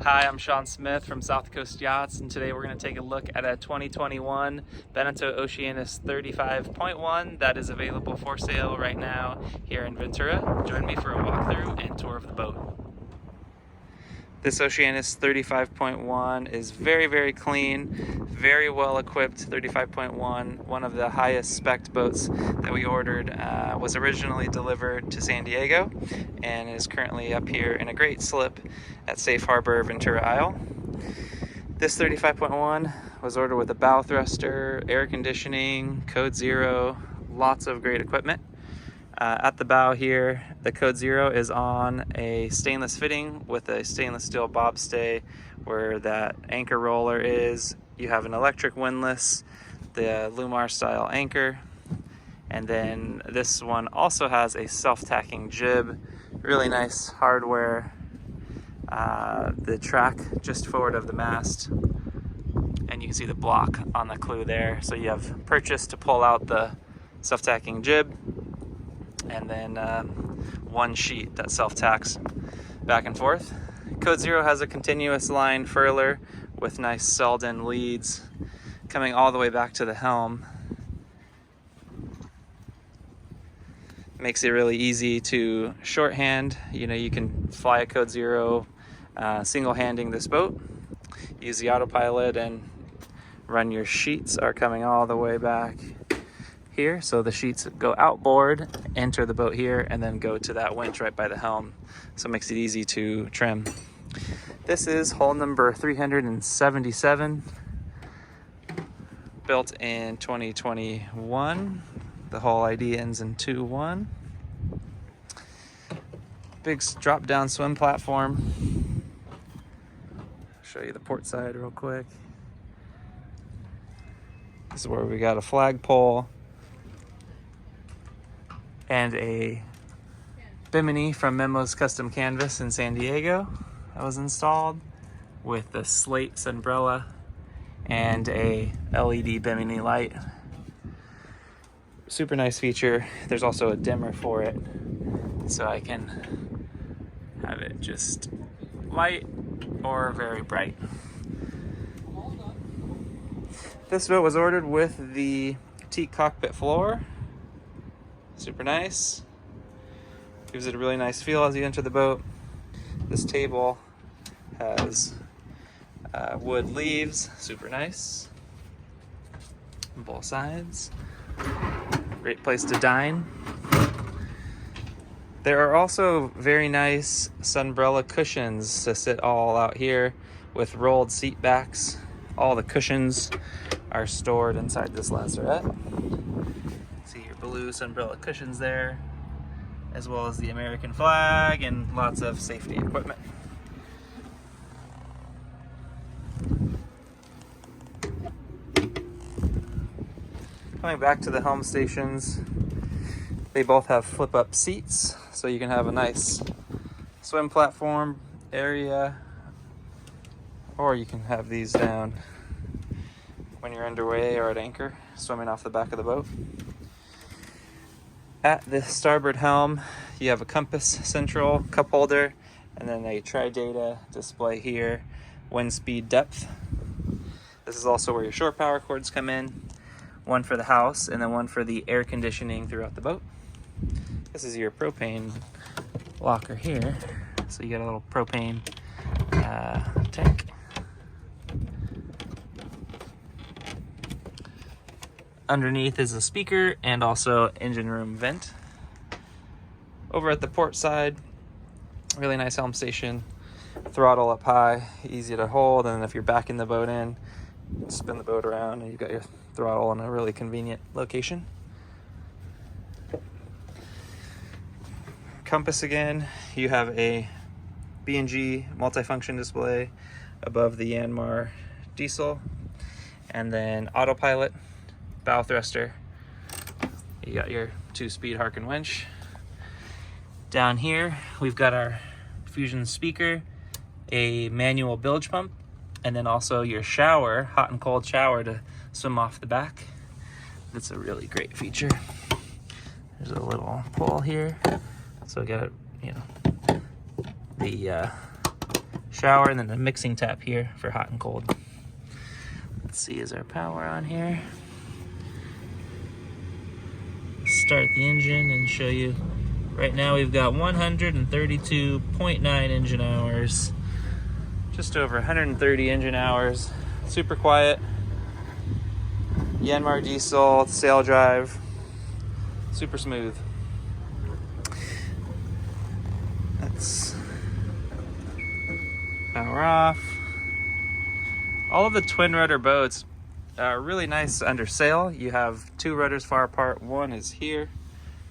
Hi, I'm Sean Smith from South Coast Yachts, and today we're going to take a look at a 2021 Beneteau Oceanis 35.1 that is available for sale right now here in Ventura. Join me for a walkthrough and tour of the boat. This Oceanis 35.1 is very clean, very well equipped. 35.1, one of the highest spec boats that we ordered, was originally delivered to San Diego and is currently up here in a great slip at Safe Harbor, Ventura Isle. This 35.1 was ordered with a bow thruster, air conditioning, code 0, lots of great equipment. At the bow here, the code 0 is on a stainless fitting with a stainless steel bobstay where that anchor roller is. You have an electric windlass, the Lumar style anchor, and then this one also has a self-tacking jib. Really nice hardware. The track just forward of the mast, and you can see the block on the clew there. So you have purchase to pull out the self-tacking jib, and then one sheet that self-tacks back and forth. Code 0 has a continuous line furler with nice Selden leads coming all the way back to the helm. Makes it really easy to shorthand. You can fly a Code 0 single-handing this boat. Use the autopilot and run your sheets are coming all the way back here, so the sheets go outboard, enter the boat here, and then go to that winch right by the helm, so it makes it easy to trim. This is hull number 377, built in 2021. The hull ID ends in 21. Big drop down swim platform. Show you the port side real quick. This is where we got a flagpole and a bimini from Memo's Custom Canvas in San Diego that was installed with the slate sunbrella and a LED bimini light. Super nice feature. There's also a dimmer for it, so I can have it just light or very bright. This boat was ordered with the teak cockpit floor. Super nice. Gives it a really nice feel as you enter the boat. This table has wood leaves, super nice on both sides. Great place to dine. There are also very nice sunbrella cushions to sit all out here with rolled seat backs. All the cushions are stored inside this lazarette. See your blue sunbrella cushions there, as well as the American flag and lots of safety equipment. Coming back to the helm stations, they both have flip-up seats, so you can have a nice swim platform area, or you can have these down when you're underway or at anchor, swimming off the back of the boat. At the starboard helm, you have a compass central cup holder, and then a tri-data display here, wind speed depth. This is also where your shore power cords come in, one for the house and then one for the air conditioning throughout the boat. This is your propane locker here, so you got a little propane tank. Underneath is a speaker and also engine room vent. Over at the port side, really nice helm station. Throttle up high, easy to hold, and if you're backing the boat in, spin the boat around and you've got your throttle in a really convenient location. Compass again, you have a B&G multifunction display above the Yanmar diesel, and then autopilot, bow thruster. You got your 2-speed Harken winch. Down here we've got our Fusion speaker, a manual bilge pump, and then also your shower, hot and cold shower to swim off the back. That's a really great feature. There's a little pole here, so we got the shower, and then the mixing tap here for hot and cold. Let's see, is our power on here? Start the engine and show you. Right now we've got 132.9 engine hours. Just over 130 engine hours. Super quiet. Yanmar diesel, sail drive. Super smooth. Let's power off. All of the twin rudder boats are really nice under sail. You have two rudders far apart. One is here,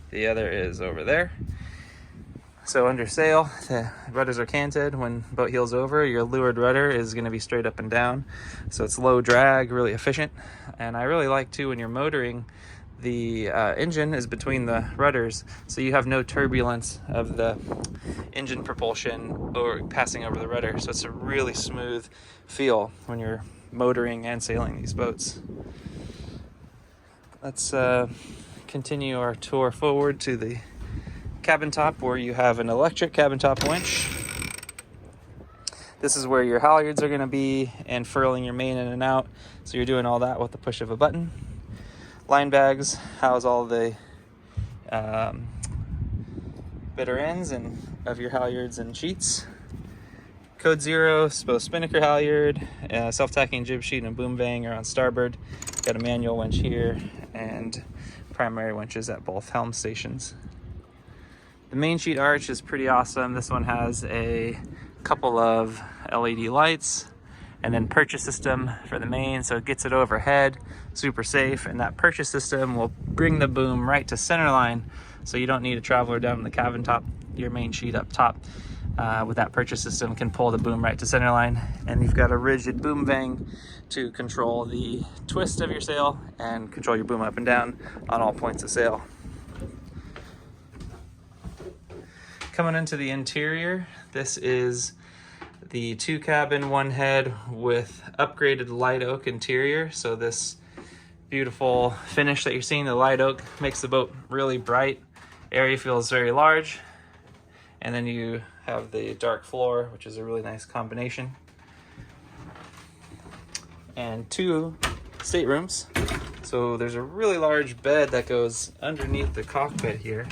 the other is over there. So under sail, the rudders are canted. When boat heels over, your leeward rudder is going to be straight up and down. So it's low drag, really efficient. And I really like too, when you're motoring, the engine is between the rudders, so you have no turbulence of the engine propulsion or passing over the rudder. So it's a really smooth feel when you're motoring and sailing these boats. Let's continue our tour forward to the cabin top, where you have an electric cabin top winch. This is where your halyards are going to be and furling your main in and out. So you're doing all that with the push of a button. Line bags house all the bitter ends and of your halyards and sheets. Code 0, both spinnaker halyard, self-tacking jib sheet and boom bang are on starboard. Got a manual winch here and primary winches at both helm stations. The main sheet arch is pretty awesome. This one has a couple of LED lights and then purchase system for the main, so it gets it overhead, super safe. And that purchase system will bring the boom right to center line, so you don't need a traveler down in the cabin top. Your main sheet up top with that purchase system can pull the boom right to center line. And you've got a rigid boom vang to control the twist of your sail and control your boom up and down on all points of sail. Coming into the interior, this is the 2 cabin, 1 head with upgraded light oak interior. So this beautiful finish that you're seeing, the light oak, makes the boat really bright. Area feels very large. And then you have the dark floor, which is a really nice combination. And 2 staterooms. So there's a really large bed that goes underneath the cockpit here.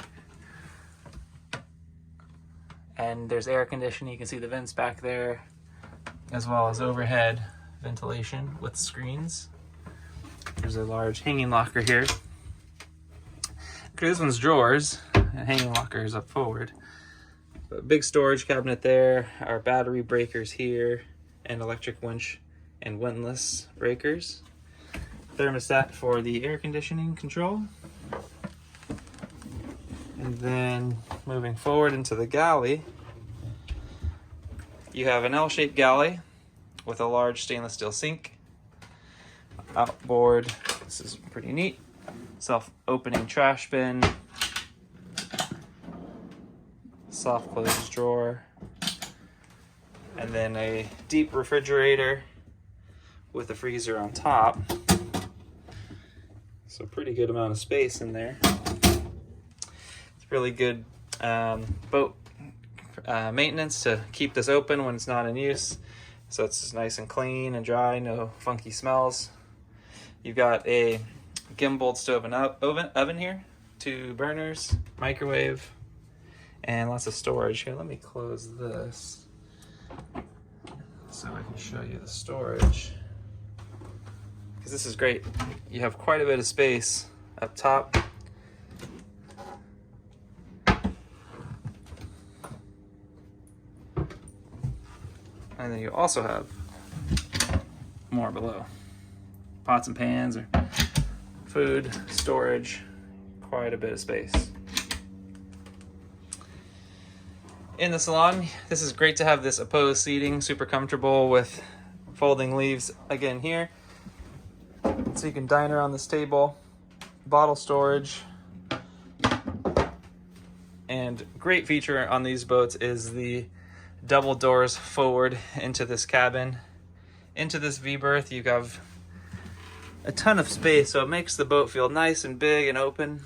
And there's air conditioning. You can see the vents back there, as well as overhead ventilation with screens. There's a large hanging locker here. Okay, this one's drawers, and hanging lockers up forward. But big storage cabinet there, our battery breakers here, and electric winch and windlass breakers. Thermostat for the air conditioning control. And then moving forward into the galley, you have an L-shaped galley with a large stainless steel sink. Outboard, this is pretty neat. Self-opening trash bin. Soft closed drawer. And then a deep refrigerator with a freezer on top. So pretty good amount of space in there. Really good boat maintenance to keep this open when it's not in use, so it's nice and clean and dry, no funky smells. You've got a gimbaled stove and oven here, 2 burners, microwave, and lots of storage. Here, let me close this so I can show you the storage, because this is great. You have quite a bit of space up top. And then you also have more below. Pots and pans or food, storage, quite a bit of space. In the salon, this is great to have this opposed seating, super comfortable with folding leaves again here. So you can dine around this table, bottle storage. And great feature on these boats is the double doors forward into this cabin. Into this V-berth, you have a ton of space, so it makes the boat feel nice and big and open.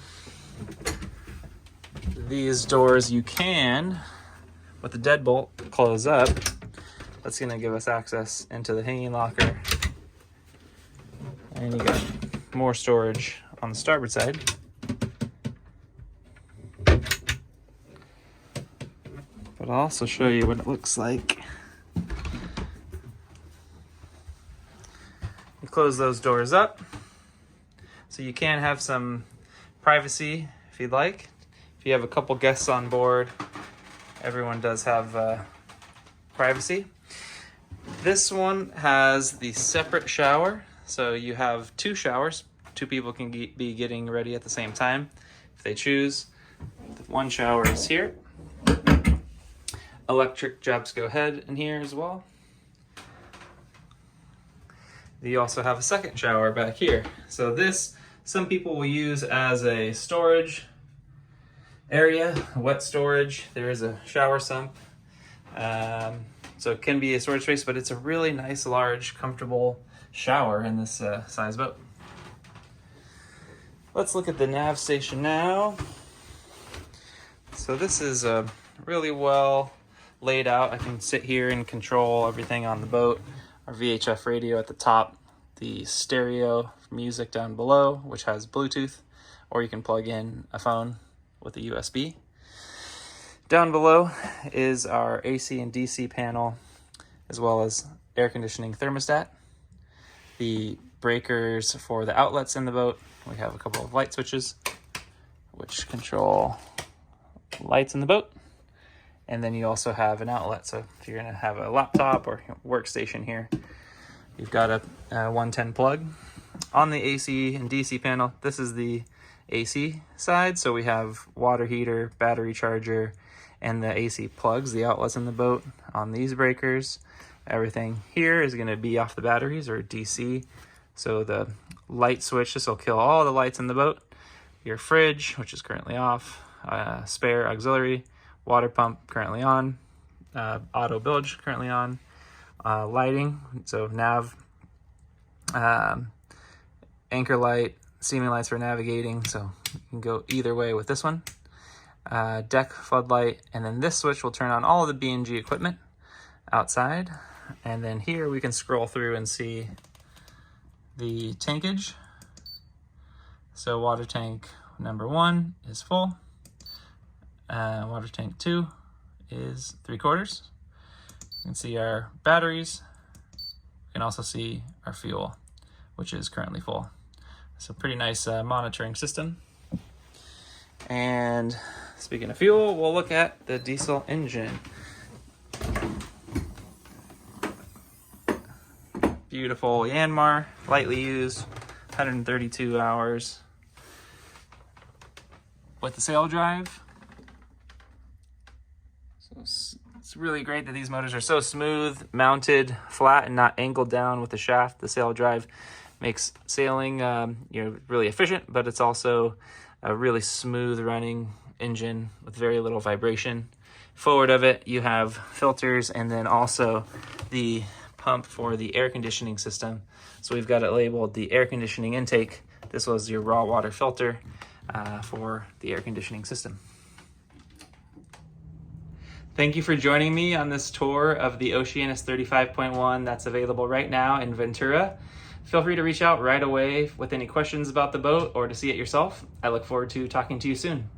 These doors you can, with the deadbolt, close up, That's gonna give us access into the hanging locker. And you got more storage on the starboard side. But I'll also show you what it looks like. You close those doors up, so you can have some privacy if you'd like. If you have a couple guests on board, everyone does have privacy. This one has the separate shower, so you have 2 showers. 2 people can be getting ready at the same time if they choose. One shower is here. Electric jobs go ahead in here as well. You also have a second shower back here. So this, some people will use as a storage area, wet storage. There is a shower sump. So it can be a storage space, but it's a really nice, large, comfortable shower in this size boat. Let's look at the nav station now. So this is really well laid out. I can sit here and control everything on the boat. Our VHF radio at the top, the stereo music down below, which has Bluetooth, or you can plug in a phone with a USB. Down below is our AC and DC panel, as well as air conditioning thermostat. The breakers for the outlets in the boat. We have a couple of light switches, which control lights in the boat. And then you also have an outlet. So if you're gonna have a laptop or workstation here, you've got a 110 plug. On the AC and DC panel, this is the AC side. So we have water heater, battery charger, and the AC plugs, the outlets in the boat. On these breakers, everything here is gonna be off the batteries or DC. So the light switch, this will kill all the lights in the boat. Your fridge, which is currently off, spare auxiliary, water pump currently on, auto bilge currently on, lighting, so nav, anchor light, seaming lights for navigating, so you can go either way with this one, deck floodlight, and then this switch will turn on all of the B&G equipment outside. And then here we can scroll through and see the tankage. So water tank number 1 is full. Water tank 2 is 3/4. You can see our batteries. You can also see our fuel, which is currently full. So pretty nice monitoring system. And speaking of fuel, we'll look at the diesel engine. Beautiful Yanmar, lightly used, 132 hours with the sail drive. So it's really great that these motors are so smooth, mounted flat and not angled down with the shaft. The sail drive makes sailing really efficient, but it's also a really smooth running engine with very little vibration. Forward of it, you have filters and then also the pump for the air conditioning system. So we've got it labeled the air conditioning intake. This was your raw water filter for the air conditioning system. Thank you for joining me on this tour of the Oceanis 35.1 that's available right now in Ventura. Feel free to reach out right away with any questions about the boat or to see it yourself. I look forward to talking to you soon.